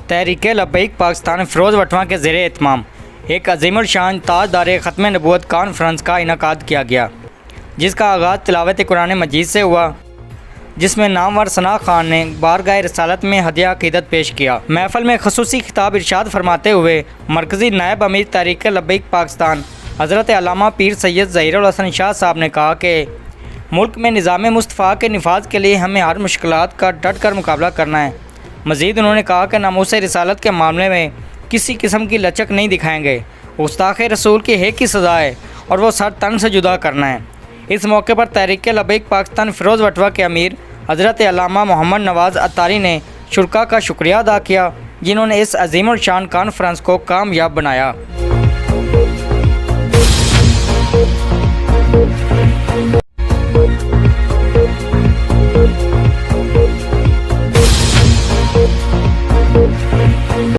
तहरीक लब्बैक पाकिस्तान फ़िरोज़ वटवा के ज़ेर एहतमाम एक अज़ीमुल शान ताजदार ख़त्म नबूवत कॉन्फ्रेंस का इनेकाद किया गया, जिसका आगाज़ तिलावत कुरान मजीद से हुआ, जिसमें नामवर सना खान ने बारगाह रिसालत में हदिया अक़ीदत पेश किया। महफ़िल में ख़ुसूसी खिताब इरशाद फरमाते हुए मरकज़ी नायब अमीर तहरीक लब्बैक पाकिस्तान हज़रत अल्लामा पीर सैयद ज़हीरुल हसन शाह साहब ने कहा कि मुल्क में निज़ाम मुस्तफ़ा के निफाज़ के लिए हमें हर मुश्किलात का डट कर मुकाबला करना है। मज़ीद उन्होंने कहा कि नामूस रिसालत के मामले में किसी किस्म की लचक नहीं दिखाएंगे। गुस्ताख़ रसूल की एक ही सज़ा है और वो सर तन से जुदा करना है। इस मौके पर तहरीक लब्बैक पाकिस्तान फ़िरोज़ वटवा के अमीर हज़रत अल्लामा मोहम्मद नवाज़ अत्तारी ने शुरका का शुक्रिया अदा किया, जिन्होंने इस अज़ीमुल शान कॉन्फ्रेंस को कामयाब बनाया।